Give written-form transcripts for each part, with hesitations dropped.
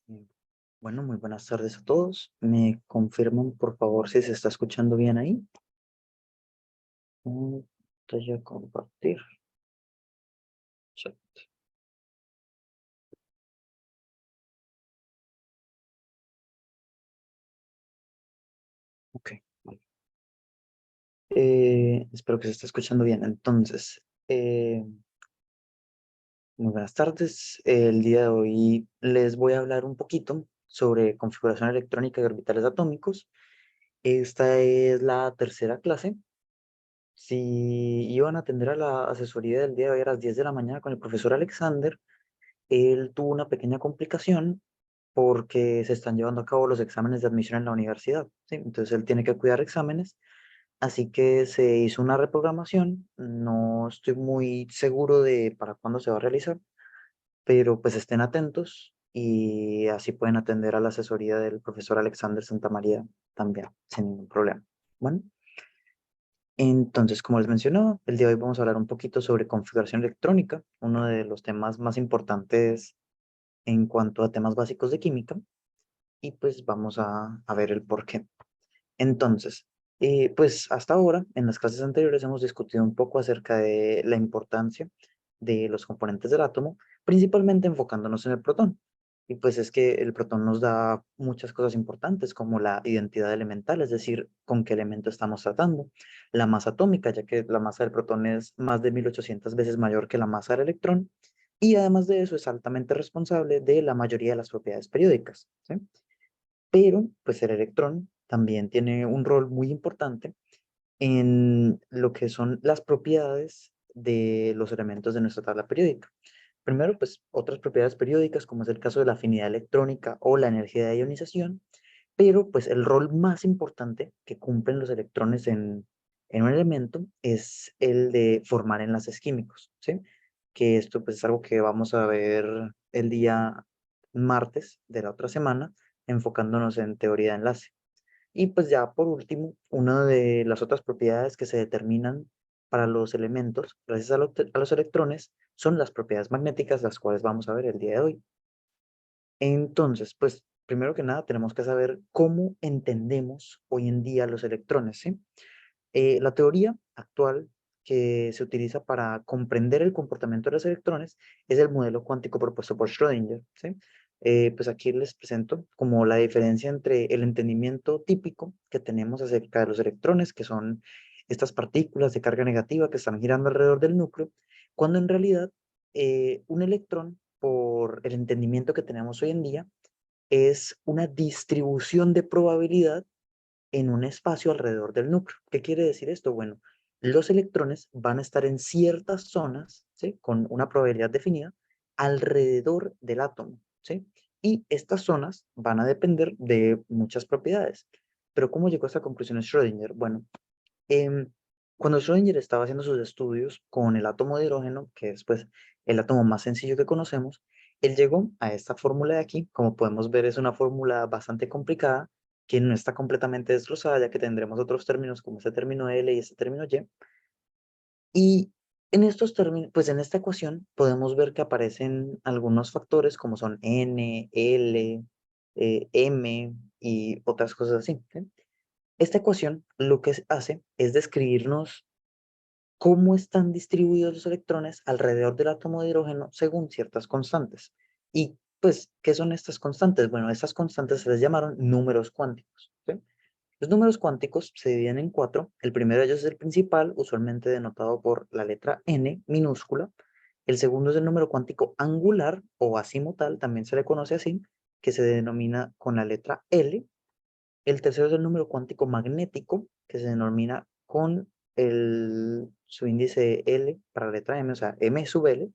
Mm, Bueno, muy buenas tardes a todos. ¿Me confirman, por favor, si se está escuchando bien ahí? Voy a compartir. Chat. Ok, vale. Espero que se esté escuchando bien. Entonces, muy buenas tardes. El día de hoy les voy a hablar un poquito sobre configuración electrónica de orbitales atómicos. Esta es la tercera clase. Si iban a atender a la asesoría del día de hoy a las 10 de la mañana con el profesor Alexander, él tuvo una pequeña complicación porque se están llevando a cabo los exámenes de admisión en la universidad, ¿sí? Entonces él tiene que cuidar exámenes, así que se hizo una reprogramación. No estoy muy seguro de para cuándo se va a realizar, pero pues estén atentos y así pueden atender a la asesoría del profesor Alexander Santamaría también, sin ningún problema. Bueno, entonces, como les mencionaba, el día de hoy vamos a hablar un poquito sobre configuración electrónica, uno de los temas más importantes en cuanto a temas básicos de química, y pues vamos a ver el por qué. Entonces, pues hasta ahora, en las clases anteriores hemos discutido un poco acerca de la importancia de los componentes del átomo, principalmente enfocándonos en el protón. Y pues es que el protón nos da muchas cosas importantes, como la identidad elemental, es decir, con qué elemento estamos tratando, la masa atómica, ya que la masa del protón es más de 1800 veces mayor que la masa del electrón, y además de eso es altamente responsable de la mayoría de las propiedades periódicas, ¿sí? Pero pues el electrón también tiene un rol muy importante en lo que son las propiedades de los elementos de nuestra tabla periódica. Primero, pues otras propiedades periódicas, como es el caso de la afinidad electrónica o la energía de ionización, pero pues el rol más importante que cumplen los electrones en un elemento es el de formar enlaces químicos, ¿sí? Que esto pues es algo que vamos a ver el día martes de la otra semana, enfocándonos en teoría de enlace. Y pues ya por último, una de las otras propiedades que se determinan para los elementos, gracias a los electrones, son las propiedades magnéticas, las cuales vamos a ver el día de hoy. Entonces, pues primero que nada tenemos que saber cómo entendemos hoy en día los electrones, ¿sí? La teoría actual que se utiliza para comprender el comportamiento de los electrones es el modelo cuántico propuesto por Schrödinger, ¿sí? Pues aquí les presento como la diferencia entre el entendimiento típico que tenemos acerca de los electrones, que son estas partículas de carga negativa que están girando alrededor del núcleo, cuando en realidad un electrón, por el entendimiento que tenemos hoy en día, es una distribución de probabilidad en un espacio alrededor del núcleo. ¿Qué quiere decir esto? Bueno, los electrones van a estar en ciertas zonas, ¿sí? Con una probabilidad definida alrededor del átomo, ¿sí? Y estas zonas van a depender de muchas propiedades. Pero ¿cómo llegó a esta conclusión Schrödinger? Bueno, em, cuando Schrödinger estaba haciendo sus estudios con el átomo de hidrógeno, que es pues el átomo más sencillo que conocemos, él llegó a esta fórmula de aquí. Como podemos ver, es una fórmula bastante complicada que no está completamente desglosada, ya que tendremos otros términos como este término L y este término Y. Y en estos términos, pues en esta ecuación podemos ver que aparecen algunos factores como son N, L, M y otras cosas así, ¿sí? Esta ecuación lo que hace es describirnos cómo están distribuidos los electrones alrededor del átomo de hidrógeno según ciertas constantes. Y pues, ¿qué son estas constantes? Bueno, estas constantes se les llamaron números cuánticos, ¿sí? Los números cuánticos se dividen en cuatro. El primero de ellos es el principal, usualmente denotado por la letra n minúscula. El segundo es el número cuántico angular o azimutal, también se le conoce así, que se denomina con la letra L. El tercero es el número cuántico magnético, que se denomina con su índice L para la letra M, o sea, M sub L.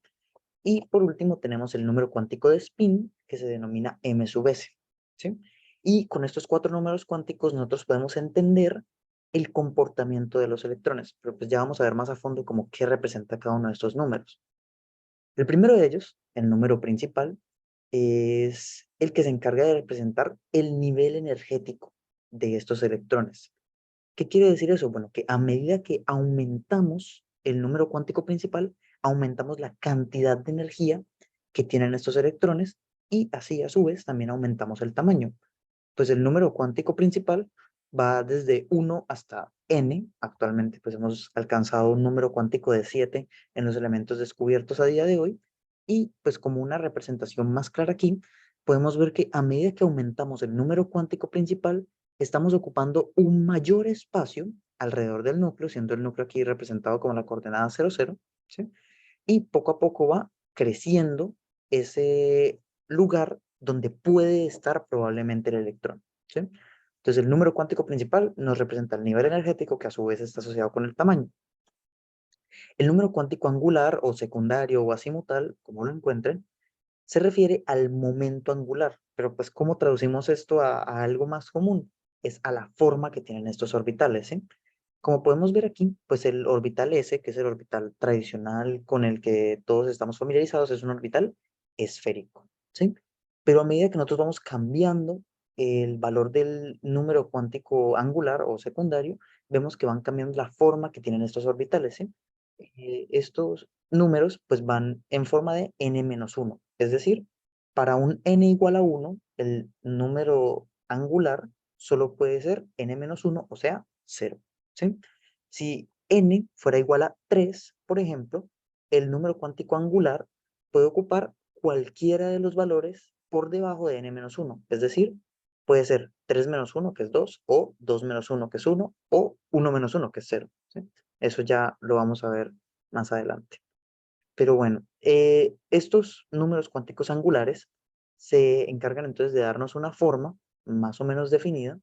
Y por último tenemos el número cuántico de spin, que se denomina M sub S, ¿sí? Y con estos cuatro números cuánticos nosotros podemos entender el comportamiento de los electrones, pero pues ya vamos a ver más a fondo como qué representa cada uno de estos números. El primero de ellos, el número principal, es el que se encarga de representar el nivel energético de estos electrones. ¿Qué quiere decir eso? Bueno, que a medida que aumentamos el número cuántico principal, aumentamos la cantidad de energía que tienen estos electrones y así a su vez también aumentamos el tamaño. Pues el número cuántico principal va desde 1 hasta n. Actualmente pues hemos alcanzado un número cuántico de 7 en los elementos descubiertos a día de hoy. Y pues como una representación más clara aquí, podemos ver que a medida que aumentamos el número cuántico principal, estamos ocupando un mayor espacio alrededor del núcleo, siendo el núcleo aquí representado como la coordenada 0, 0, ¿sí? Y poco a poco va creciendo ese lugar donde puede estar probablemente el electrón, ¿sí? Entonces el número cuántico principal nos representa el nivel energético que a su vez está asociado con el tamaño. El número cuántico angular o secundario o azimutal, como lo encuentren, se refiere al momento angular, pero pues ¿cómo traducimos esto a algo más común? Es a la forma que tienen estos orbitales, ¿sí? Como podemos ver aquí, pues el orbital S, que es el orbital tradicional con el que todos estamos familiarizados, es un orbital esférico, ¿sí? Pero a medida que nosotros vamos cambiando el valor del número cuántico angular o secundario, vemos que van cambiando la forma que tienen estos orbitales, ¿sí? Estos números pues van en forma de n-1, es decir, para un n igual a 1, el número angular solo puede ser n-1, o sea, 0. ¿Sí? Si n fuera igual a 3, por ejemplo, el número cuántico angular puede ocupar cualquiera de los valores por debajo de n-1. Es decir, puede ser 3 menos 1, que es 2, o 2 menos 1, que es 1, o 1 menos 1, que es 0. ¿Sí? Eso ya lo vamos a ver más adelante. Pero bueno, estos números cuánticos angulares se encargan entonces de darnos una forma más o menos definida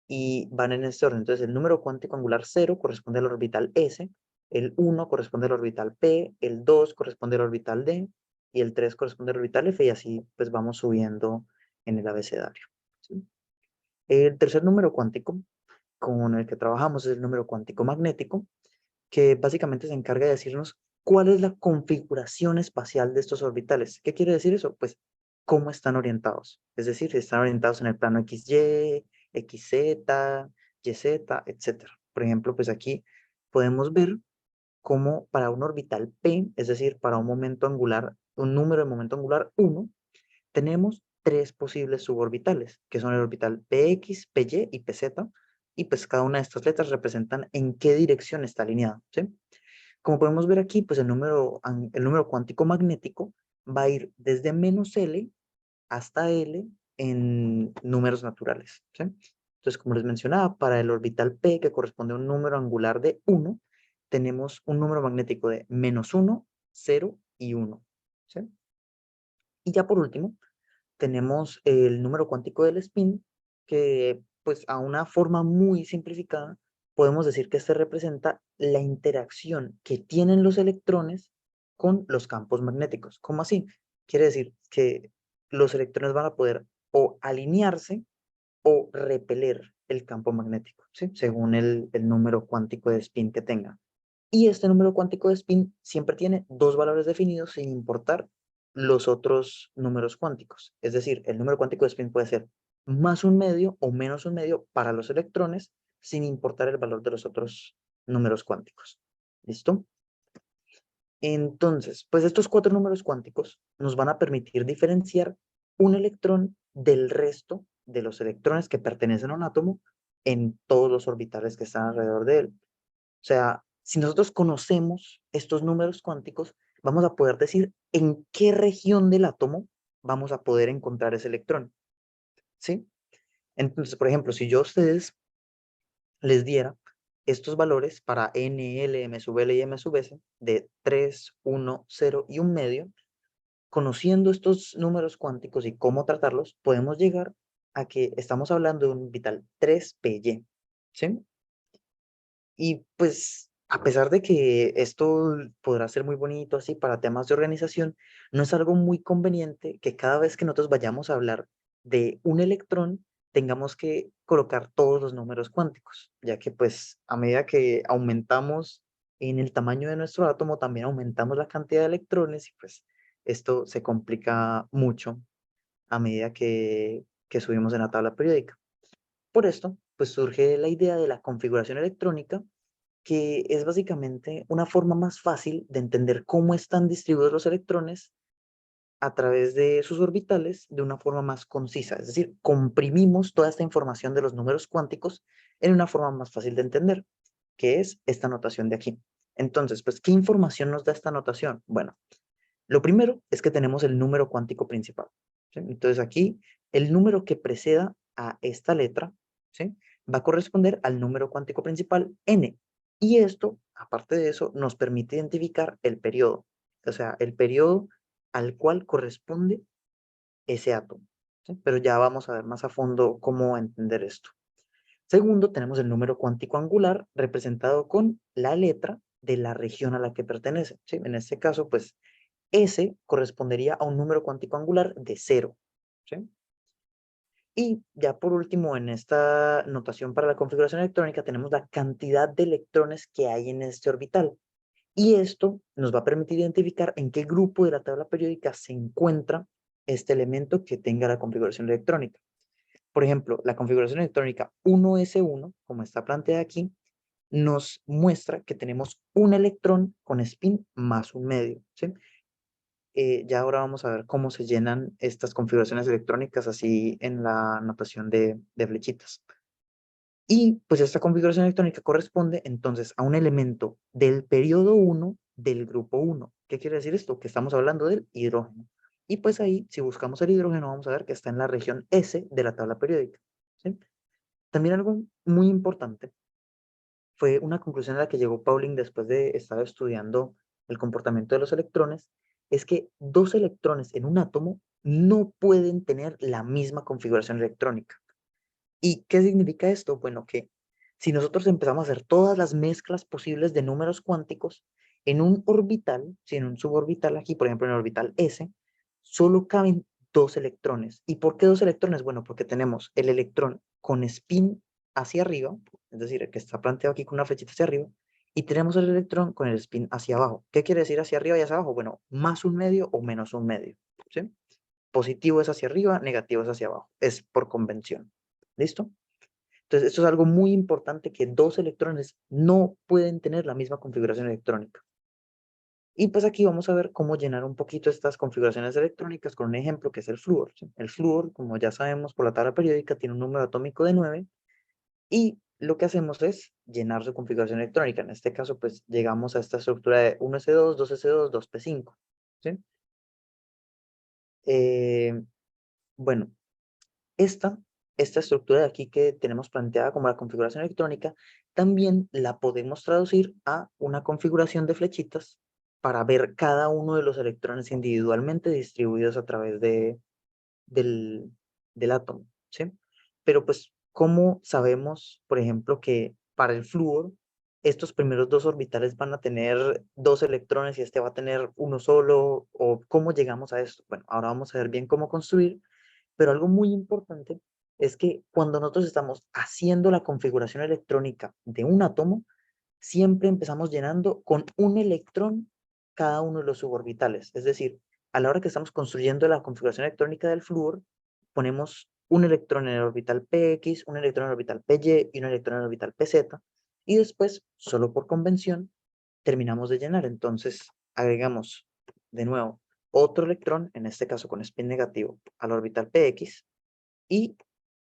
y van en este orden. Entonces, el número cuántico angular 0 corresponde al orbital S, el 1 corresponde al orbital P, el 2 corresponde al orbital D, y el 3 corresponde al orbital F, y así pues vamos subiendo en el abecedario. ¿Sí? El tercer número cuántico con el que trabajamos es el número cuántico magnético, que básicamente se encarga de decirnos cuál es la configuración espacial de estos orbitales. ¿Qué quiere decir eso? Pues cómo están orientados. Es decir, si están orientados en el plano XY, XZ, YZ, etc. Por ejemplo, pues aquí podemos ver cómo para un orbital P, es decir, para un momento angular, un número de momento angular 1, tenemos tres posibles suborbitales, que son el orbital PX, PY y PZ, y pues cada una de estas letras representan en qué dirección está alineada, ¿sí? Como podemos ver aquí, pues el número cuántico magnético va a ir desde menos L hasta L en números naturales, ¿sí? Entonces, como les mencionaba, para el orbital P, que corresponde a un número angular de 1, tenemos un número magnético de -1, 0 y 1, ¿sí? Y ya por último, tenemos el número cuántico del spin, que pues a una forma muy simplificada, podemos decir que este representa la interacción que tienen los electrones con los campos magnéticos. ¿Cómo así? Quiere decir que los electrones van a poder o alinearse o repeler el campo magnético, ¿sí? Según el número cuántico de spin que tenga. Y este número cuántico de spin siempre tiene dos valores definidos sin importar los otros números cuánticos. Es decir, el número cuántico de spin puede ser más un medio o menos un medio para los electrones sin importar el valor de los otros números cuánticos. ¿Listo? Entonces, pues estos cuatro números cuánticos nos van a permitir diferenciar un electrón del resto de los electrones que pertenecen a un átomo en todos los orbitales que están alrededor de él. O sea, si nosotros conocemos estos números cuánticos, vamos a poder decir en qué región del átomo vamos a poder encontrar ese electrón, ¿sí? Entonces, por ejemplo, si yo a ustedes les diera estos valores para n, l, m sub l y m sub s de 3, 1, 0 y un medio, conociendo estos números cuánticos y cómo tratarlos, podemos llegar a que estamos hablando de un orbital 3py, ¿sí? Y pues, a pesar de que esto podrá ser muy bonito así para temas de organización, no es algo muy conveniente que cada vez que nosotros vayamos a hablar de un electrón, tengamos que colocar todos los números cuánticos, ya que pues a medida que aumentamos en el tamaño de nuestro átomo, también aumentamos la cantidad de electrones y pues esto se complica mucho a medida que subimos en la tabla periódica. Por esto, pues surge la idea de la configuración electrónica, que es básicamente una forma más fácil de entender cómo están distribuidos los electrones a través de sus orbitales de una forma más concisa. Es decir, comprimimos toda esta información de los números cuánticos en una forma más fácil de entender, que es esta notación de aquí. Entonces, pues, ¿qué información nos da esta notación? Bueno, lo primero es que tenemos el número cuántico principal, ¿sí? Entonces aquí el número que preceda a esta letra, ¿sí?, va a corresponder al número cuántico principal n. Y esto, aparte de eso, nos permite identificar el periodo, o sea, el periodo al cual corresponde ese átomo, ¿sí? Pero ya vamos a ver más a fondo cómo entender esto. Segundo, tenemos el número cuántico angular representado con la letra de la región a la que pertenece, ¿sí? En este caso, pues, S correspondería a un número cuántico angular de 0, ¿sí? Y ya por último, en esta notación para la configuración electrónica, tenemos la cantidad de electrones que hay en este orbital. Y esto nos va a permitir identificar en qué grupo de la tabla periódica se encuentra este elemento que tenga la configuración electrónica. Por ejemplo, la configuración electrónica 1s1, como está planteada aquí, nos muestra que tenemos un electrón con spin más un medio, ¿sí? Ya ahora vamos a ver cómo se llenan estas configuraciones electrónicas así en la notación de flechitas. Y pues esta configuración electrónica corresponde entonces a un elemento del periodo 1 del grupo 1. ¿Qué quiere decir esto? Que estamos hablando del hidrógeno. Y pues ahí, si buscamos el hidrógeno, vamos a ver que está en la región S de la tabla periódica, ¿sí? También algo muy importante fue una conclusión a la que llegó Pauling después de estar estudiando el comportamiento de los electrones, es que dos electrones en un átomo no pueden tener la misma configuración electrónica. ¿Y qué significa esto? Bueno, que si nosotros empezamos a hacer todas las mezclas posibles de números cuánticos en un orbital, si en un suborbital aquí, por ejemplo en el orbital S, solo caben dos electrones. ¿Y por qué dos electrones? Bueno, porque tenemos el electrón con spin hacia arriba, es decir, el que está planteado aquí con una flechita hacia arriba, y tenemos el electrón con el spin hacia abajo. ¿Qué quiere decir hacia arriba y hacia abajo? Bueno, más un medio o menos un medio, ¿sí? Positivo es hacia arriba, negativo es hacia abajo. Es por convención. ¿Listo? Entonces, esto es algo muy importante, que dos electrones no pueden tener la misma configuración electrónica. Y pues aquí vamos a ver cómo llenar un poquito estas configuraciones electrónicas con un ejemplo que es el flúor, ¿sí? El flúor, como ya sabemos por la tabla periódica, tiene un número atómico de 9 y lo que hacemos es llenar su configuración electrónica. En este caso, pues llegamos a esta estructura de 1s2, 2s2, 2p5, ¿sí? Bueno, Esta, esta estructura de aquí que tenemos planteada como la configuración electrónica, también la podemos traducir a una configuración de flechitas para ver cada uno de los electrones individualmente distribuidos a través del, del átomo, ¿sí? Pero pues, ¿cómo sabemos, por ejemplo, que para el flúor, estos primeros dos orbitales van a tener dos electrones y este va a tener uno solo? ¿O cómo llegamos a esto? Bueno, ahora vamos a ver bien cómo construir, pero algo muy importante es que cuando nosotros estamos haciendo la configuración electrónica de un átomo, siempre empezamos llenando con un electrón cada uno de los suborbitales. Es decir, a la hora que estamos construyendo la configuración electrónica del flúor, ponemos un electrón en el orbital px, un electrón en el orbital py y un electrón en el orbital pz, y después, solo por convención, terminamos de llenar. Entonces, agregamos de nuevo otro electrón, en este caso con spin negativo, al orbital px y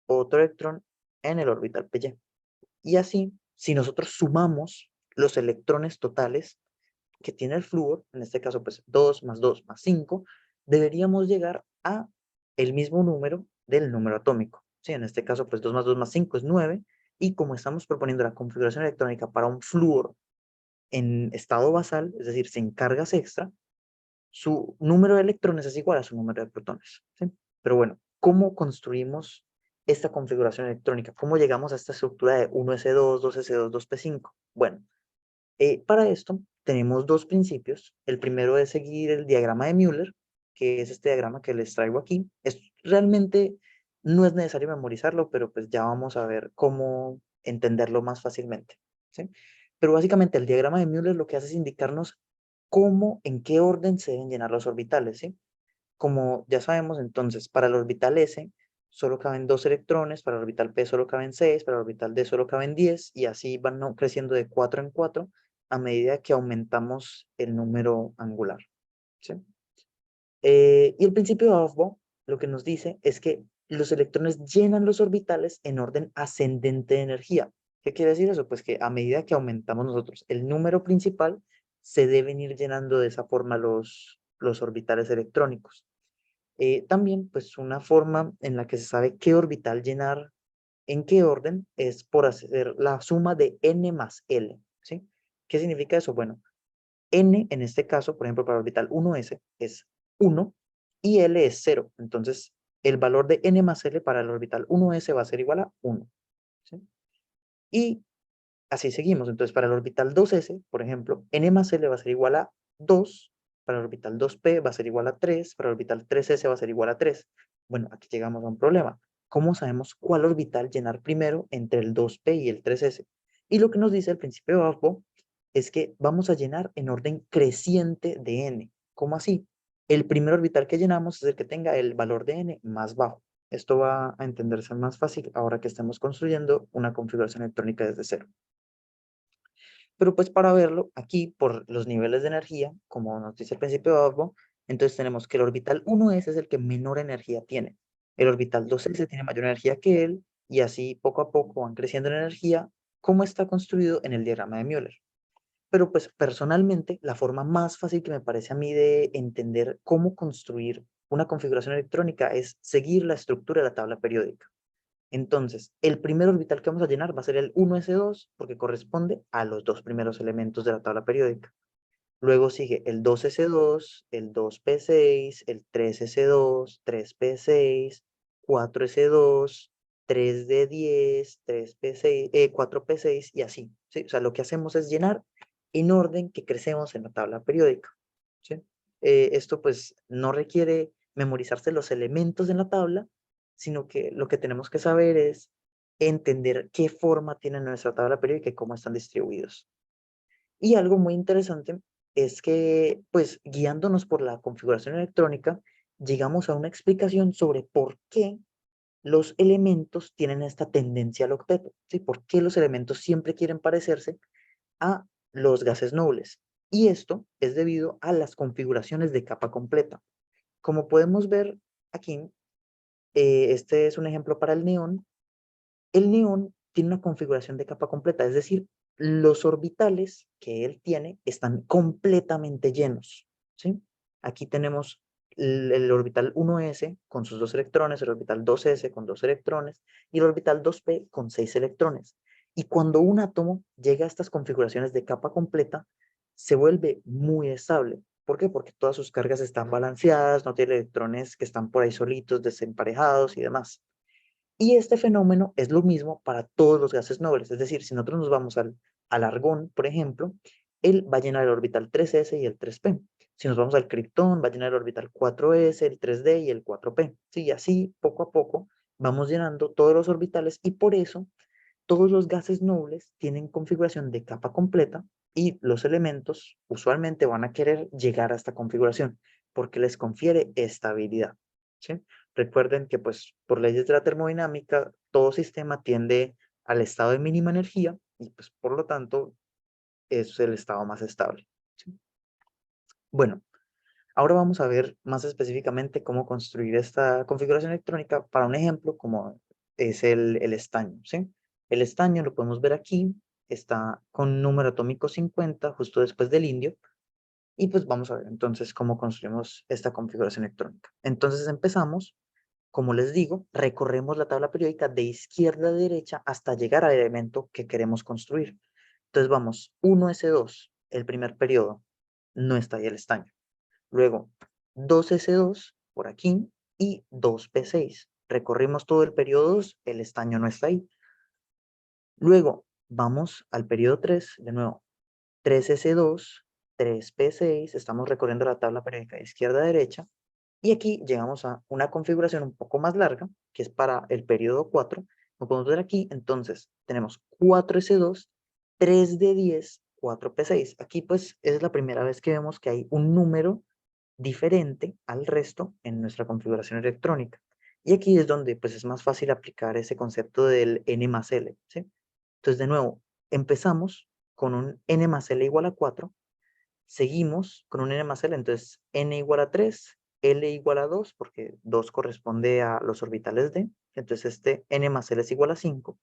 otro electrón en el orbital py. Y así, si nosotros sumamos los electrones totales que tiene el flúor, en este caso pues 2 más 2 más 5, deberíamos llegar a el mismo número del número atómico. Sí, en este caso pues 2 más 2 más 5 es 9, y como estamos proponiendo la configuración electrónica para un flúor en estado basal, es decir, sin cargas extra, su número de electrones es igual a su número de protones, ¿sí? Pero bueno, ¿cómo construimos esta configuración electrónica? ¿Cómo llegamos a esta estructura de 1s2, 2s2, 2p5? Bueno, para esto tenemos dos principios. El primero es seguir el diagrama de Müller, que es este diagrama que les traigo aquí. Realmente no es necesario memorizarlo, pero pues ya vamos a ver cómo entenderlo más fácilmente, ¿sí? Pero básicamente el diagrama de Müller lo que hace es indicarnos cómo, en qué orden se deben llenar los orbitales, ¿sí? Como ya sabemos, entonces, para el orbital S solo caben dos electrones, para el orbital P solo caben 6, para el orbital D solo caben 10, y así van creciendo de 4 en 4 a medida que aumentamos el número angular, ¿sí? Y el principio de Aufbau lo que nos dice es que los electrones llenan los orbitales en orden ascendente de energía. ¿Qué quiere decir eso? Pues que a medida que aumentamos nosotros el número principal, se deben ir llenando de esa forma los orbitales electrónicos. También, pues una forma en la que se sabe qué orbital llenar en qué orden es por hacer la suma de n más L, ¿sí? ¿Qué significa eso? Bueno, n en este caso, por ejemplo, para el orbital 1s es 1 y L es 0. Entonces, el valor de n más L para el orbital 1s va a ser igual a 1, ¿sí? Y así seguimos. Entonces, para el orbital 2s, por ejemplo, n más L va a ser igual a 2, para el orbital 2p va a ser igual a 3, para el orbital 3s va a ser igual a 3. Bueno, aquí llegamos a un problema. ¿Cómo sabemos cuál orbital llenar primero entre el 2p y el 3s? Y lo que nos dice el principio de Aufbau es que vamos a llenar en orden creciente de n. ¿Cómo así? El primer orbital que llenamos es el que tenga el valor de n más bajo. Esto va a entenderse más fácil ahora que estemos construyendo una configuración electrónica desde cero. Pero pues para verlo, aquí por los niveles de energía, como nos dice el principio de Aufbau, entonces tenemos que el orbital 1s es el que menor energía tiene. El orbital 2s tiene mayor energía que él, y así poco a poco van creciendo en energía, como está construido en el diagrama de Müller. Pero pues personalmente, la forma más fácil que me parece a mí de entender cómo construir una configuración electrónica es seguir la estructura de la tabla periódica. Entonces, el primer orbital que vamos a llenar va a ser el 1s2 porque corresponde a los dos primeros elementos de la tabla periódica. Luego sigue el 2s2, el 2p6, el 3s2, 3p6, 4s2, 3d10, 3p6, 4p6 y así, ¿sí? O sea, lo que hacemos es llenar en orden que crecemos en la tabla periódica, ¿sí? Esto pues no requiere memorizarse los elementos en la tabla, sino que lo que tenemos que saber es entender qué forma tiene nuestra tabla periódica y cómo están distribuidos. Y algo muy interesante es que, pues, guiándonos por la configuración electrónica, llegamos a una explicación sobre por qué los elementos tienen esta tendencia al octeto, ¿sí? ¿Por qué los elementos siempre quieren parecerse a los gases nobles? Y esto es debido a las configuraciones de capa completa. Como podemos ver aquí, este es un ejemplo para el neón. El neón tiene una configuración de capa completa, es decir, los orbitales que él tiene están completamente llenos, ¿sí? Aquí tenemos el orbital 1s con sus 2 electrones, el orbital 2s con 2 electrones y el orbital 2p con 6 electrones. Y cuando un átomo llega a estas configuraciones de capa completa, se vuelve muy estable. ¿Por qué? Porque todas sus cargas están balanceadas, no tiene electrones que están por ahí solitos, desemparejados y demás. Y este fenómeno es lo mismo para todos los gases nobles. Es decir, si nosotros nos vamos al argón, por ejemplo, él va a llenar el orbital 3s y el 3p. Si nos vamos al criptón, va a llenar el orbital 4s, el 3d y el 4p. Sí, y así, poco a poco, vamos llenando todos los orbitales y por eso todos los gases nobles tienen configuración de capa completa y los elementos usualmente van a querer llegar a esta configuración porque les confiere estabilidad, ¿sí? Recuerden que pues por leyes de la termodinámica todo sistema tiende al estado de mínima energía y pues por lo tanto es el estado más estable, ¿sí? Bueno, ahora vamos a ver más específicamente cómo construir esta configuración electrónica para un ejemplo como es el estaño, ¿sí? El estaño lo podemos ver aquí, está con número atómico 50 justo después del indio, y pues vamos a ver entonces cómo construimos esta configuración electrónica. Entonces empezamos, como les digo, recorremos la tabla periódica de izquierda a derecha hasta llegar al elemento que queremos construir. Entonces vamos, 1s2, el primer periodo, no está ahí el estaño. Luego, 2s2 por aquí y 2p6. Recorrimos todo el periodo 2, el estaño no está ahí. Luego, vamos al periodo 3, de nuevo, 3s2, 3p6, estamos recorriendo la tabla periódica de izquierda a derecha, y aquí llegamos a una configuración un poco más larga, que es para el periodo 4. Como podemos ver aquí, entonces, tenemos 4s2, 3d10, 4p6. Aquí pues es la primera vez que vemos que hay un número diferente al resto en nuestra configuración electrónica. Y aquí es donde pues es más fácil aplicar ese concepto del n más l, ¿sí? Entonces, de nuevo, empezamos con un n más l igual a 4, seguimos con un n más l, entonces n igual a 3, L igual a 2, porque 2 corresponde a los orbitales D, entonces este N más L es igual a 5,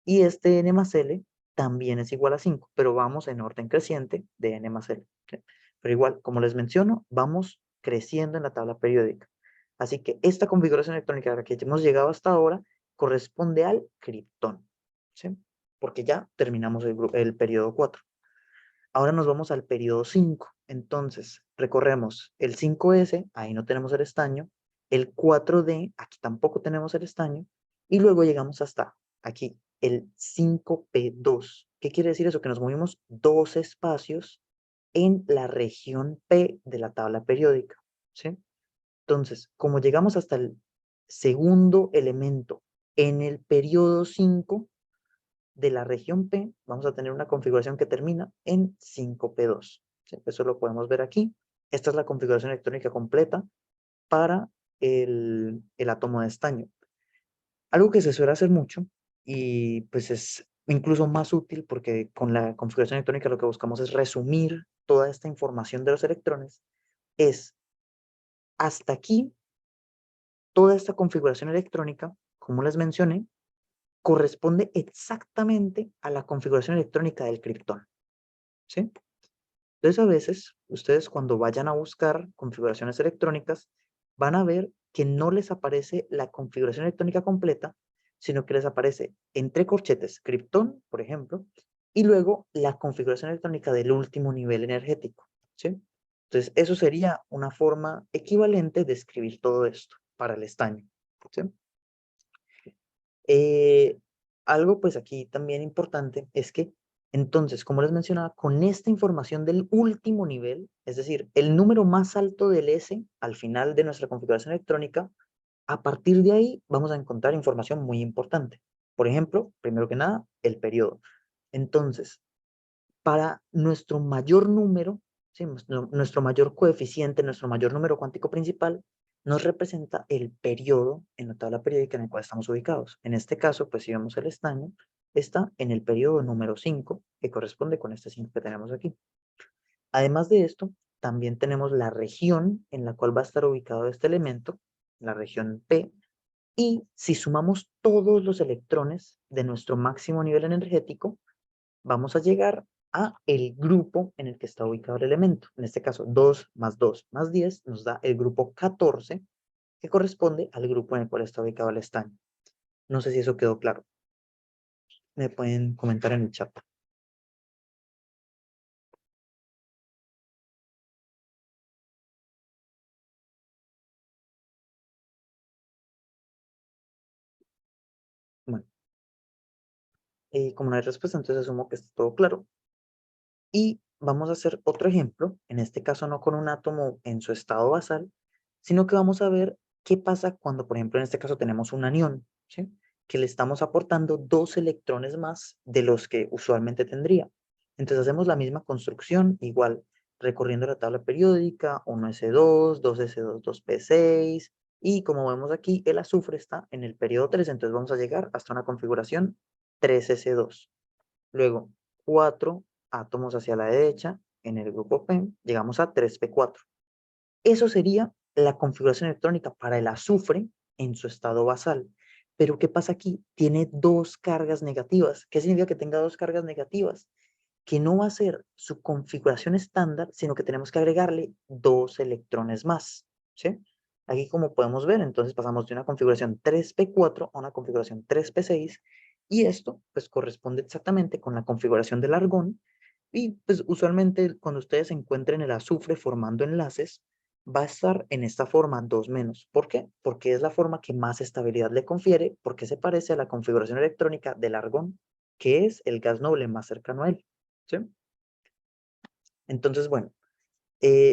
y este N más L también es igual a 5, pero vamos en orden creciente de N más L. ¿Sí? Pero igual, como les menciono, vamos creciendo en la tabla periódica. Así que esta configuración electrónica a la que hemos llegado hasta ahora corresponde al criptón, ¿sí? Porque ya terminamos el periodo 4. Ahora nos vamos al periodo 5. Entonces, recorremos el 5S, ahí no tenemos el estaño, el 4D, aquí tampoco tenemos el estaño, y luego llegamos hasta aquí, el 5P2. ¿Qué quiere decir eso? Que nos movimos 2 espacios en la región P de la tabla periódica, ¿sí? Entonces, como llegamos hasta el segundo elemento en el periodo 5 de la región P, vamos a tener una configuración que termina en 5P2. ¿Sí? Eso lo podemos ver aquí. Esta es la configuración electrónica completa para el átomo de estaño. Algo que se suele hacer mucho y pues es incluso más útil porque con la configuración electrónica lo que buscamos es resumir toda esta información de los electrones, es hasta aquí toda esta configuración electrónica, como les mencioné, corresponde exactamente a la configuración electrónica del criptón, ¿sí? Entonces, a veces, ustedes cuando vayan a buscar configuraciones electrónicas, van a ver que no les aparece la configuración electrónica completa, sino que les aparece entre corchetes criptón, por ejemplo, y luego la configuración electrónica del último nivel energético, ¿sí? Entonces, eso sería una forma equivalente de escribir todo esto para el estaño, ¿sí? Eh, Algo pues aquí también importante es que entonces, como les mencionaba, con esta información del último nivel, es decir, el número más alto del S al final de nuestra configuración electrónica, a partir de ahí vamos a encontrar información muy importante. Por ejemplo, primero que nada, el periodo. Entonces, para nuestro mayor número, ¿sí? Nuestro mayor coeficiente, nuestro mayor número cuántico principal, nos representa el periodo en la tabla periódica en el cual estamos ubicados. En este caso, pues si vemos el estaño, está en el periodo número 5, que corresponde con este 5 que tenemos aquí. Además de esto, también tenemos la región en la cual va a estar ubicado este elemento, la región P, y si sumamos todos los electrones de nuestro máximo nivel energético, vamos a llegar a el grupo en el que está ubicado el elemento. En este caso, 2 más 2 más 10 nos da el grupo 14, que corresponde al grupo en el cual está ubicado el estaño. No sé si eso quedó claro. Me pueden comentar en el chat. Bueno, como no hay respuesta, entonces asumo que está todo claro. Y vamos a hacer otro ejemplo, en este caso no con un átomo en su estado basal, sino que vamos a ver qué pasa cuando, por ejemplo, en este caso tenemos un anión, ¿sí? Que le estamos aportando 2 electrones más de los que usualmente tendría. Entonces hacemos la misma construcción, igual recorriendo la tabla periódica, 1s2, 2s2, 2p6, y como vemos aquí, el azufre está en el periodo 3, entonces vamos a llegar hasta una configuración 3s2. Luego, 4 átomos hacia la derecha, en el grupo P, llegamos a 3p4. Eso sería la configuración electrónica para el azufre en su estado basal. Pero ¿qué pasa aquí? Tiene 2 cargas negativas. ¿Qué significa que tenga 2 cargas negativas? Que no va a ser su configuración estándar, sino que tenemos que agregarle 2 electrones más, ¿sí? Aquí como podemos ver, entonces pasamos de una configuración 3p4 a una configuración 3p6, y esto pues corresponde exactamente con la configuración del argón, y pues usualmente cuando ustedes encuentren el azufre formando enlaces, va a estar en esta forma 2 menos. ¿Por qué? Porque es la forma que más estabilidad le confiere, porque se parece a la configuración electrónica del argón, que es el gas noble más cercano a él, ¿sí? Entonces, bueno,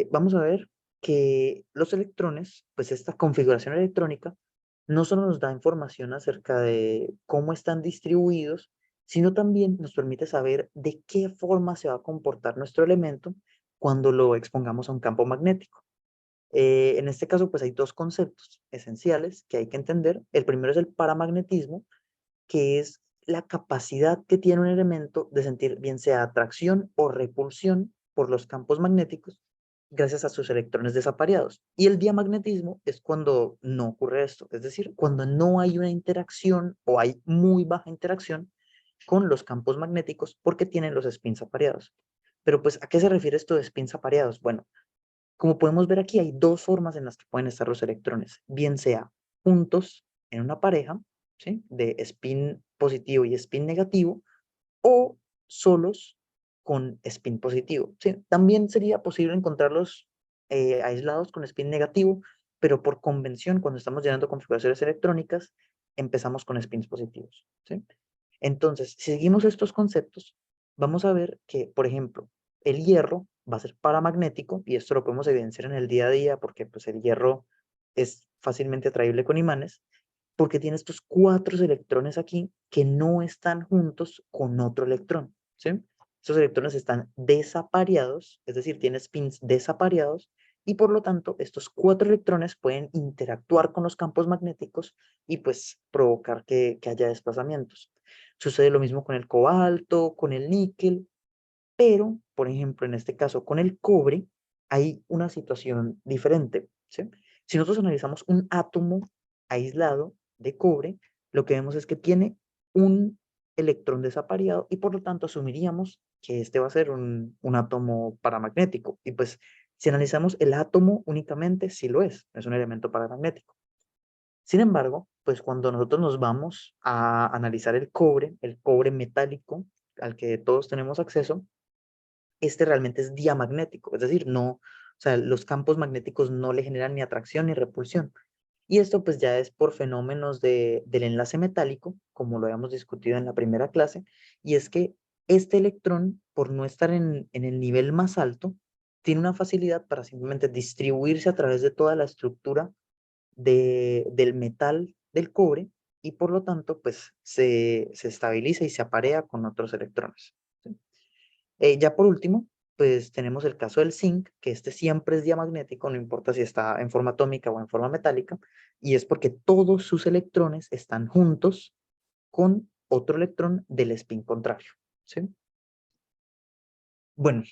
vamos a ver que los electrones, pues esta configuración electrónica, no solo nos da información acerca de cómo están distribuidos, sino también nos permite saber de qué forma se va a comportar nuestro elemento cuando lo expongamos a un campo magnético. En este caso, pues hay 2 conceptos esenciales que hay que entender. El primero es el paramagnetismo, que es la capacidad que tiene un elemento de sentir bien sea atracción o repulsión por los campos magnéticos. gracias a sus electrones desapareados. Y el diamagnetismo es cuando no ocurre esto, es decir, cuando no hay una interacción o hay muy baja interacción con los campos magnéticos porque tienen los spins apareados. Pero pues, ¿a qué se refiere esto de spins apareados? Bueno, como podemos ver aquí, hay dos formas en las que pueden estar los electrones, bien sea juntos en una pareja, ¿sí? De spin positivo y spin negativo, o solos con spin positivo, ¿sí? También sería posible encontrarlos aislados con spin negativo, pero por convención, cuando estamos llenando configuraciones electrónicas, empezamos con spins positivos, ¿sí? Entonces, si seguimos estos conceptos, vamos a ver que, por ejemplo, el hierro va a ser paramagnético, y esto lo podemos evidenciar en el día a día porque pues, el hierro es fácilmente atraíble con imanes, porque tiene estos cuatro electrones aquí que no están juntos con otro electrón, ¿sí? Estos electrones están desapareados, es decir, tienen spins desapareados, y por lo tanto estos cuatro electrones pueden interactuar con los campos magnéticos y pues provocar que haya desplazamientos. Sucede lo mismo con el cobalto, con el níquel, pero, por ejemplo, en este caso con el cobre, hay una situación diferente, ¿sí? Si nosotros analizamos un átomo aislado de cobre, lo que vemos es que tiene un electrón desapareado y por lo tanto asumiríamos que este va a ser un átomo paramagnético. Y pues, si analizamos el átomo únicamente, sí lo es un elemento paramagnético. Sin embargo, pues cuando nosotros nos vamos a analizar el cobre metálico al que todos tenemos acceso, este realmente es diamagnético, es decir, no, o sea, los campos magnéticos no le generan ni atracción ni repulsión. Y esto pues ya es por fenómenos del enlace metálico, como lo habíamos discutido en la primera clase, y es que este electrón, por no estar en el nivel más alto, tiene una facilidad para simplemente distribuirse a través de toda la estructura del metal del cobre y por lo tanto pues se estabiliza y se aparea con otros electrones. ¿Sí? Ya por último, pues tenemos el caso del zinc, que este siempre es diamagnético, no importa si está en forma atómica o en forma metálica, y es porque todos sus electrones están juntos con otro electrón del spin contrario. ¿Sí? Bueno,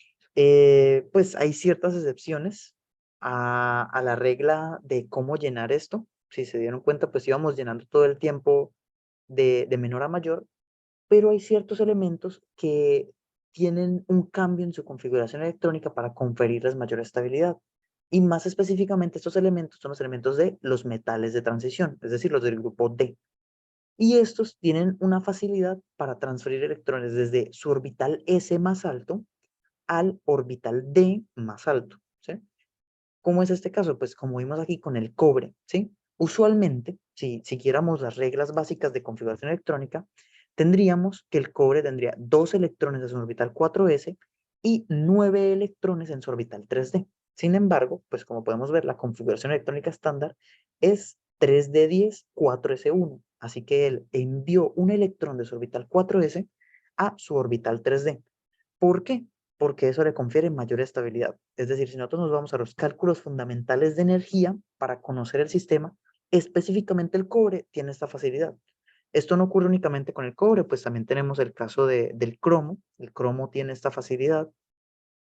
pues hay ciertas excepciones a la regla de cómo llenar esto. Si se dieron cuenta, pues íbamos llenando todo el tiempo de menor a mayor, pero hay ciertos elementos que tienen un cambio en su configuración electrónica para conferirles mayor estabilidad. Y más específicamente, estos elementos son los elementos de los metales de transición, es decir, los del grupo D. Y estos tienen una facilidad para transferir electrones desde su orbital S más alto al orbital D más alto, ¿sí? ¿Cómo es este caso? Pues como vimos aquí con el cobre, ¿sí? Usualmente, si siguiéramos las reglas básicas de configuración electrónica, tendríamos que el cobre tendría 2 electrones en su orbital 4s y 9 electrones en su orbital 3d. Sin embargo, pues como podemos ver, la configuración electrónica estándar es 3d10, 4s1. Así que él envió un electrón de su orbital 4s a su orbital 3d. ¿Por qué? Porque eso le confiere mayor estabilidad. Es decir, si nosotros nos vamos a los cálculos fundamentales de energía para conocer el sistema, específicamente el cobre tiene esta facilidad. Esto no ocurre únicamente con el cobre, pues también tenemos el caso del cromo. El cromo tiene esta facilidad,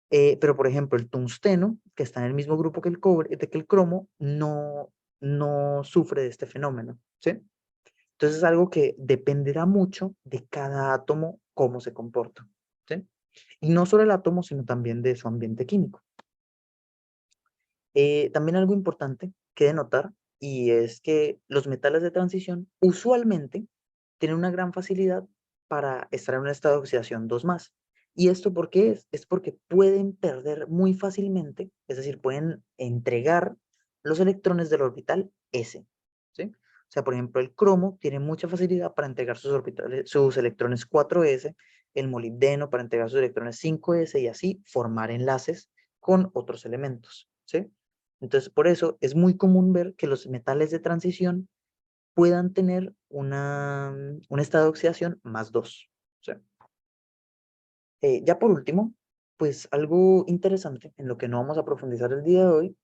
pero por ejemplo el tungsteno, que está en el mismo grupo que el cobre, de que el cromo, no sufre de este fenómeno, ¿sí? Entonces es algo que dependerá mucho de cada átomo cómo se comporta, ¿sí? Y no solo el átomo, sino también de su ambiente químico. También algo importante que denotar, y es que los metales de transición usualmente tienen una gran facilidad para estar en un estado de oxidación 2 más. ¿Y esto por qué es? Es porque pueden perder muy fácilmente, es decir, pueden entregar los electrones del orbital S, ¿sí? O sea, por ejemplo, el cromo tiene mucha facilidad para entregar sus electrones 4s, el molibdeno para entregar sus electrones 5s y así formar enlaces con otros elementos, ¿sí? Entonces, por eso es muy común ver que los metales de transición puedan tener un estado de oxidación más 2. ¿Sí? Ya por último, pues algo interesante en lo que no vamos a profundizar el día de hoy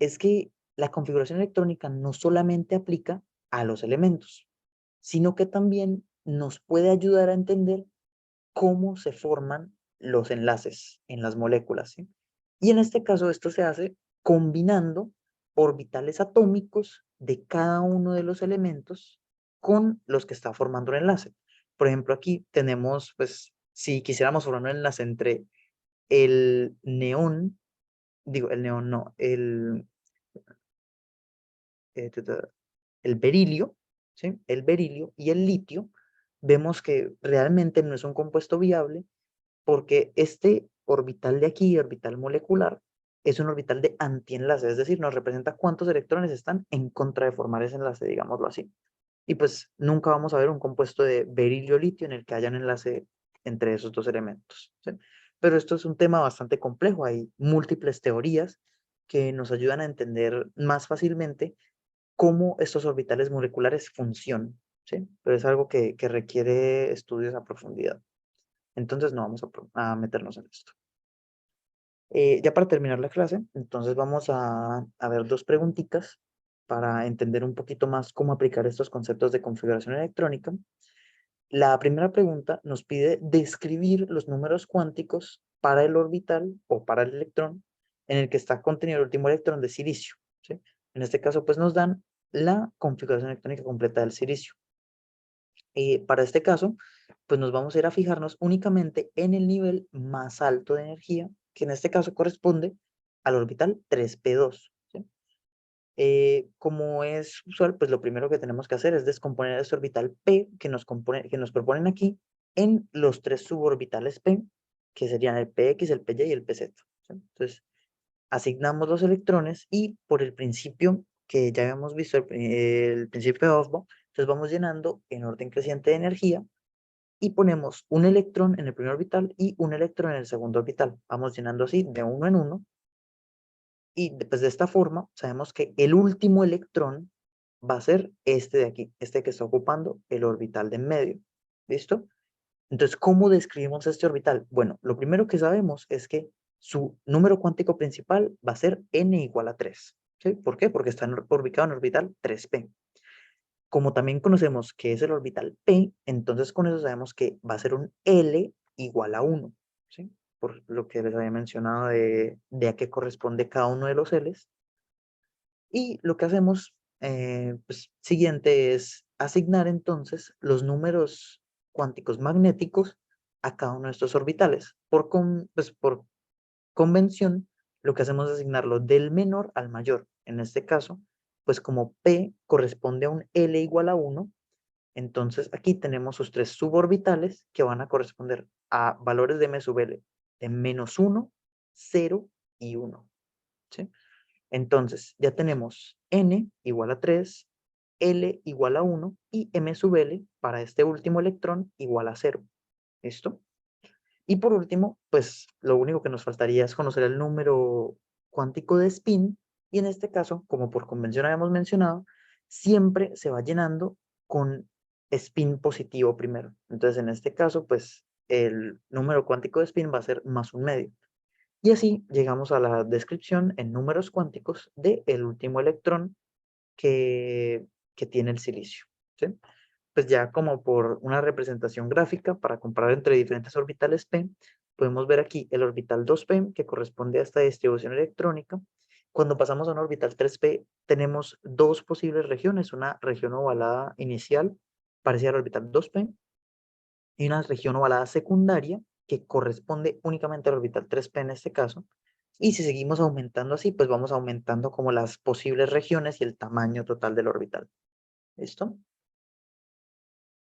es que la configuración electrónica no solamente aplica a los elementos, sino que también nos puede ayudar a entender cómo se forman los enlaces en las moléculas, ¿sí? Y en este caso esto se hace combinando orbitales atómicos de cada uno de los elementos con los que está formando un enlace. Por ejemplo, aquí tenemos, pues, si quisiéramos formar un enlace entre el neón, digo, el neón no, eh, el berilio, ¿sí? El berilio y el litio, vemos que realmente no es un compuesto viable porque este orbital de aquí, orbital molecular, es un orbital de antienlace, es decir, nos representa cuántos electrones están en contra de formar ese enlace, digámoslo así. Y pues nunca vamos a ver un compuesto de berilio-litio en el que haya un enlace entre esos dos elementos, ¿sí? Pero esto es un tema bastante complejo, hay múltiples teorías que nos ayudan a entender más fácilmente cómo estos orbitales moleculares funcionan, ¿sí? Pero es algo que requiere estudios a profundidad. Entonces no vamos a meternos en esto. Ya para terminar la clase, entonces vamos a ver dos preguntitas para entender un poquito más cómo aplicar estos conceptos de configuración electrónica. La primera pregunta nos pide describir los números cuánticos para el orbital o para el electrón en el que está contenido el último electrón de silicio, ¿sí? En este caso, pues nos dan la configuración electrónica completa del silicio. Para este caso, pues nos vamos a ir a fijarnos únicamente en el nivel más alto de energía, que en este caso corresponde al orbital 3p2, ¿sí? Como es usual, pues lo primero que tenemos que hacer es descomponer este orbital p que nos proponen aquí en los tres suborbitales p, que serían el px, el py y el pz, ¿sí? Entonces, asignamos los electrones y por el principio que ya habíamos visto, el principio de Aufbau, entonces vamos llenando en orden creciente de energía y ponemos un electrón en el primer orbital y un electrón en el segundo orbital. Vamos llenando así de uno en uno y pues de esta forma sabemos que el último electrón va a ser este de aquí, este que está ocupando el orbital de en medio. ¿Listo? Entonces, ¿cómo describimos este orbital? Bueno, lo primero que sabemos es que su número cuántico principal va a ser n igual a 3. ¿Sí? ¿Por qué? Porque está ubicado en orbital 3p. Como también conocemos que es el orbital p, entonces con eso sabemos que va a ser un L igual a 1, ¿sí? Por lo que les había mencionado de a qué corresponde cada uno de los L's. Y lo que hacemos pues, siguiente es asignar entonces los números cuánticos magnéticos a cada uno de estos orbitales. Pues, por convención, lo que hacemos es asignarlo del menor al mayor. En este caso, pues como P corresponde a un L igual a 1, entonces aquí tenemos sus tres suborbitales que van a corresponder a valores de M sub L de -1, 0 y 1. ¿Sí? Entonces ya tenemos N igual a 3, L igual a 1 y M sub L para este último electrón igual a 0. ¿Listo? Y por último, pues lo único que nos faltaría es conocer el número cuántico de spin, y en este caso, como por convención habíamos mencionado, siempre se va llenando con spin positivo primero. Entonces, en este caso, pues el número cuántico de spin va a ser más un medio. Y así llegamos a la descripción en números cuánticos del último electrón que tiene el silicio, ¿sí? Pues ya como por una representación gráfica para comparar entre diferentes orbitales p, podemos ver aquí el orbital 2p que corresponde a esta distribución electrónica. Cuando pasamos a un orbital 3p tenemos dos posibles regiones, una región ovalada inicial parecida al orbital 2p y una región ovalada secundaria que corresponde únicamente al orbital 3p en este caso. Y si seguimos aumentando así, pues vamos aumentando como las posibles regiones y el tamaño total del orbital. ¿Listo?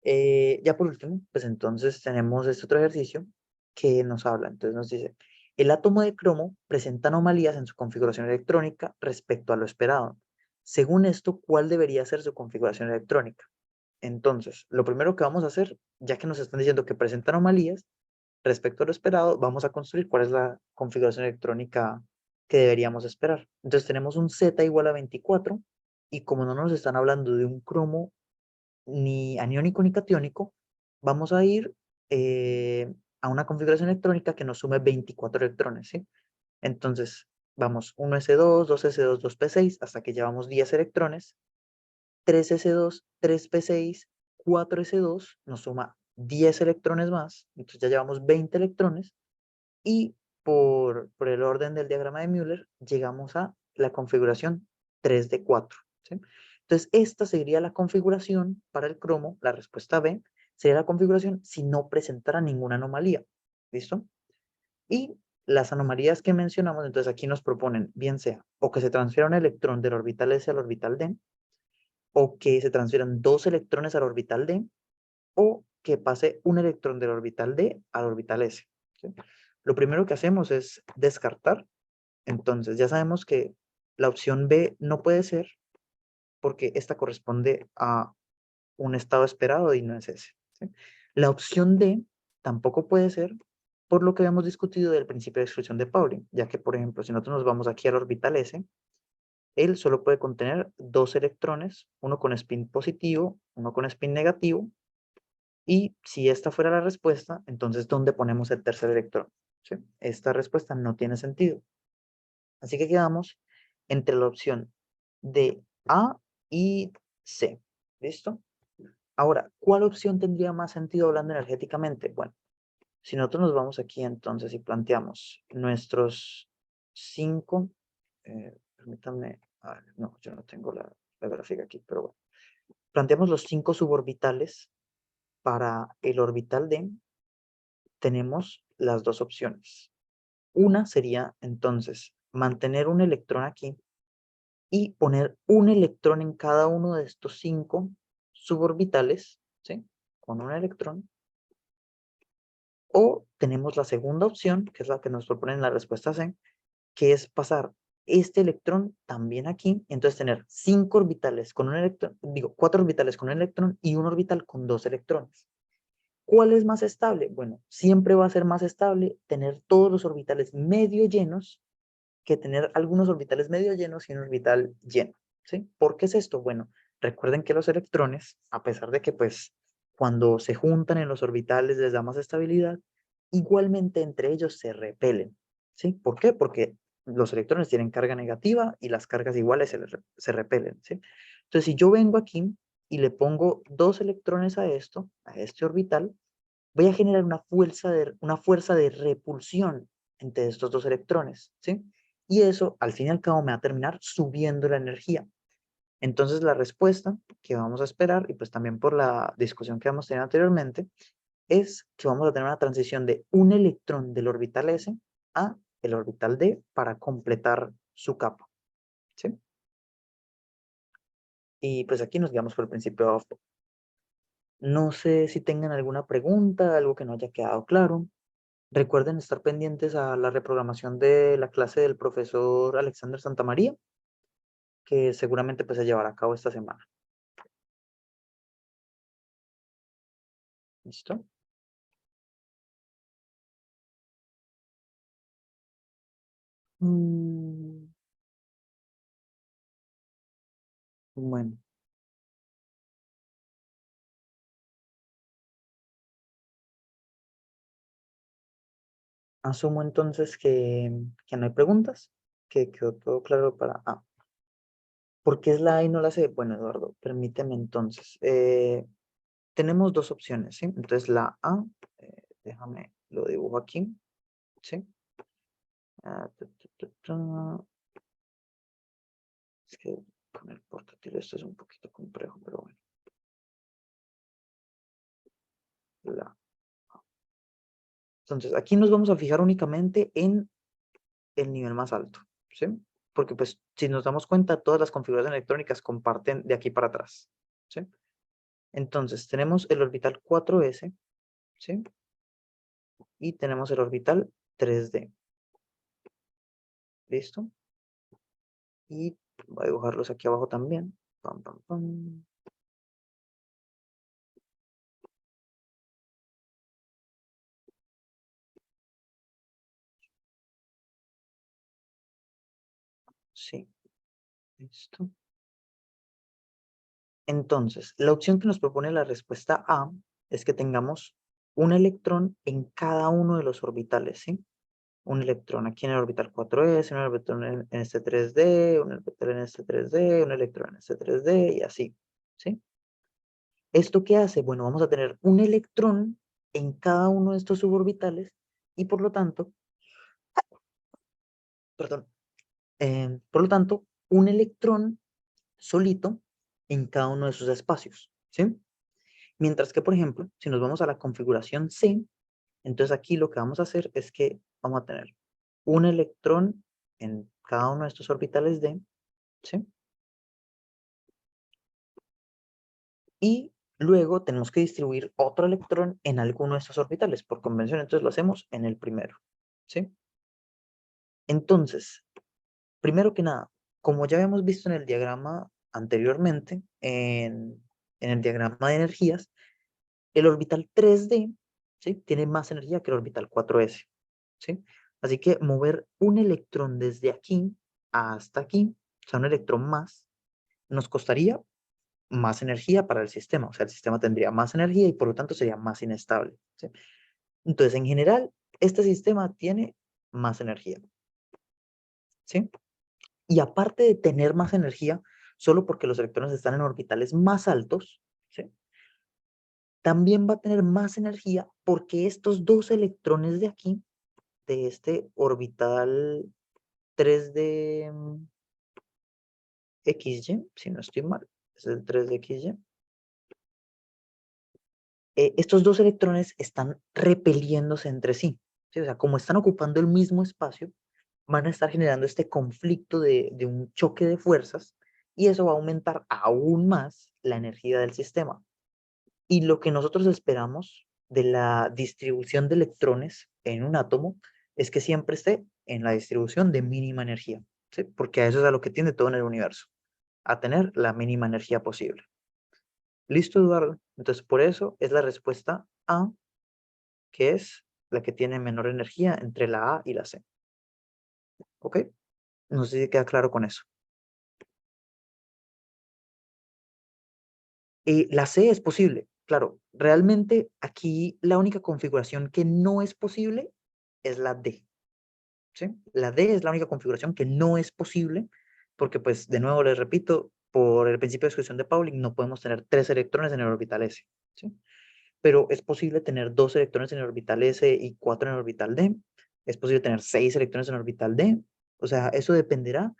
Ya por último, pues entonces tenemos este otro ejercicio que nos habla. Entonces nos dice, el átomo de cromo presenta anomalías en su configuración electrónica respecto a lo esperado. Según esto, ¿cuál debería ser su configuración electrónica? Entonces, lo primero que vamos a hacer, ya que nos están diciendo que presenta anomalías respecto a lo esperado, vamos a construir cuál es la configuración electrónica que deberíamos esperar. Entonces tenemos un Z igual a 24 y como no nos están hablando de un cromo ni aniónico ni catiónico, vamos a ir a una configuración electrónica que nos sume 24 electrones, ¿sí? Entonces, vamos 1s2, 2s2, 2p6, hasta que llevamos 10 electrones, 3s2, 3p6, 4s2, nos suma 10 electrones más, entonces ya llevamos 20 electrones, y por el orden del diagrama de Müller, llegamos a la configuración 3D4. ¿Sí? Entonces, esta sería la configuración para el cromo, la respuesta B, sería la configuración si no presentara ninguna anomalía. ¿Listo? Y las anomalías que mencionamos, entonces aquí nos proponen, bien sea, o que se transfiera un electrón del orbital S al orbital D, o que se transfieran dos electrones al orbital D, o que pase un electrón del orbital D al orbital S. ¿Sí? Lo primero que hacemos es descartar. Entonces ya sabemos que la opción B no puede ser porque esta corresponde a un estado esperado y no es ese. ¿Sí? La opción D tampoco puede ser por lo que habíamos discutido del principio de exclusión de Pauling, ya que, por ejemplo, si nosotros nos vamos aquí al orbital S, él solo puede contener dos electrones, uno con spin positivo, uno con spin negativo, y si esta fuera la respuesta, entonces, ¿dónde ponemos el tercer electrón? ¿Sí? Esta respuesta no tiene sentido. Así que quedamos entre la opción de A y C. ¿Listo? Ahora, ¿cuál opción tendría más sentido hablando energéticamente? Bueno, si nosotros nos vamos aquí entonces y planteamos nuestros 5, permítanme, no, yo no tengo la gráfica aquí, pero bueno. Planteamos los 5 suborbitales para el orbital D, tenemos las dos opciones. Una sería entonces mantener un electrón aquí y poner un electrón en cada uno de estos 5 suborbitales, ¿sí? Con un electrón. O tenemos la segunda opción, que es la que nos propone en la respuesta C, que es pasar este electrón también aquí, entonces tener 5 orbitales con un electrón, digo, 4 orbitales con un electrón y un orbital con 2 electrones. ¿Cuál es más estable? Bueno, siempre va a ser más estable tener todos los orbitales medio llenos que tener algunos orbitales medio llenos y un orbital lleno, ¿sí? ¿Por qué es esto? Bueno, recuerden que los electrones, a pesar de que pues cuando se juntan en los orbitales les da más estabilidad, igualmente entre ellos se repelen, ¿sí? ¿Por qué? Porque los electrones tienen carga negativa y las cargas iguales se repelen, ¿sí? Entonces, si yo vengo aquí y le pongo dos electrones a esto, a este orbital, voy a generar una fuerza de repulsión entre estos dos electrones, ¿sí? Y eso, al fin y al cabo, me va a terminar subiendo la energía. Entonces, la respuesta que vamos a esperar, y pues también por la discusión que hemos tenido anteriormente, es que vamos a tener una transición de un electrón del orbital S a el orbital D para completar su capa, ¿sí? Y pues aquí nos guiamos por el principio de Aufbau. No sé si tengan alguna pregunta, algo que no haya quedado claro. Recuerden estar pendientes a la reprogramación de la clase del profesor Alexander Santamaría, que seguramente pues, se llevará a cabo esta semana. ¿Listo? Mm, bueno, asumo entonces que no hay preguntas, que quedó todo claro para A. ¿Por qué es la A y no la C? Bueno, Eduardo, permíteme entonces. Tenemos dos opciones, ¿sí? Entonces la A, déjame, lo dibujo aquí, ¿sí? Ah, Es que con el portátil esto es un poquito complejo, pero bueno. La Entonces, aquí nos vamos a fijar únicamente en el nivel más alto, ¿sí? Porque, pues, si nos damos cuenta, todas las configuraciones electrónicas comparten de aquí para atrás, ¿sí? Entonces, tenemos el orbital 4s, ¿sí? Y tenemos el orbital 3d, ¿listo? Y voy a dibujarlos aquí abajo también. Pam, pam, pam. Sí, listo. Entonces, la opción que nos propone la respuesta A es que tengamos un electrón en cada uno de los orbitales, ¿sí? Un electrón aquí en el orbital 4s, un electrón en este 3D, un electrón en este 3D, un electrón en este 3D y así, ¿sí? ¿Esto qué hace? Bueno, vamos a tener un electrón en cada uno de estos suborbitales y por lo tanto Perdón. Por lo tanto, un electrón solito en cada uno de sus espacios, ¿sí? Mientras que, por ejemplo, si nos vamos a la configuración C, entonces aquí lo que vamos a hacer es que vamos a tener un electrón en cada uno de estos orbitales D, ¿sí? Y luego tenemos que distribuir otro electrón en alguno de estos orbitales. Por convención, entonces lo hacemos en el primero, ¿sí? Entonces, primero que nada, como ya habíamos visto en el diagrama anteriormente, en el diagrama de energías, el orbital 3D, ¿sí? Tiene más energía que el orbital 4S, ¿sí? Así que mover un electrón desde aquí hasta aquí, o sea, un electrón más, nos costaría más energía para el sistema. O sea, el sistema tendría más energía y por lo tanto sería más inestable, ¿sí? Entonces, en general, este sistema tiene más energía, ¿sí? Y aparte de tener más energía, solo porque los electrones están en orbitales más altos, ¿sí? También va a tener más energía porque estos dos electrones de aquí, de este orbital 3D XY, si no estoy mal, es el 3D XY, estos dos electrones están repeliéndose entre sí, ¿sí? O sea, como están ocupando el mismo espacio, van a estar generando este conflicto de un choque de fuerzas y eso va a aumentar aún más la energía del sistema. Y lo que nosotros esperamos de la distribución de electrones en un átomo es que siempre esté en la distribución de mínima energía, ¿sí? Porque a eso es a lo que tiende todo en el universo, a tener la mínima energía posible. ¿Listo, Eduardo? Entonces, por eso es la respuesta A, que es la que tiene menor energía entre la A y la C. ¿Ok? No sé si queda claro con eso. La C es posible, claro. Realmente aquí la única configuración que no es posible es la D. ¿Sí? La D es la única configuración que no es posible, porque pues de nuevo les repito, por el principio de exclusión de Pauling no podemos tener 3 electrones en el orbital S, ¿sí? Pero es posible tener 2 electrones en el orbital S y 4 en el orbital D, es posible tener 6 electrones en el orbital D, o sea, eso dependerá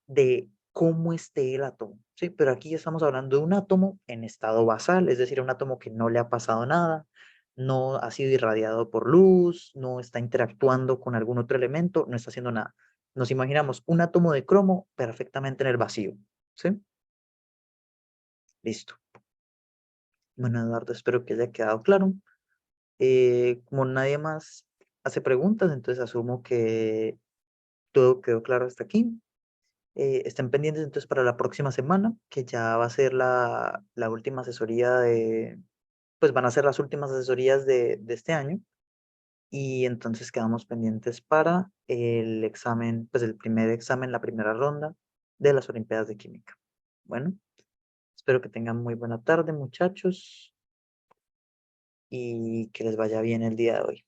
de cómo esté el átomo, ¿sí? Pero aquí estamos hablando de un átomo en estado basal, es decir, un átomo que no le ha pasado nada, no ha sido irradiado por luz, no está interactuando con algún otro elemento, no está haciendo nada. Nos imaginamos un átomo de cromo perfectamente en el vacío, ¿sí? Listo. Bueno, Eduardo, espero que haya quedado claro. Como nadie más hace preguntas, entonces asumo que todo quedó claro hasta aquí. Estén pendientes entonces para la próxima semana, que ya va a ser la última asesoría pues van a ser las últimas asesorías de este año. Y entonces quedamos pendientes para el examen, pues el primer examen, la primera ronda de las Olimpiadas de Química. Bueno, espero que tengan muy buena tarde, muchachos, y que les vaya bien el día de hoy.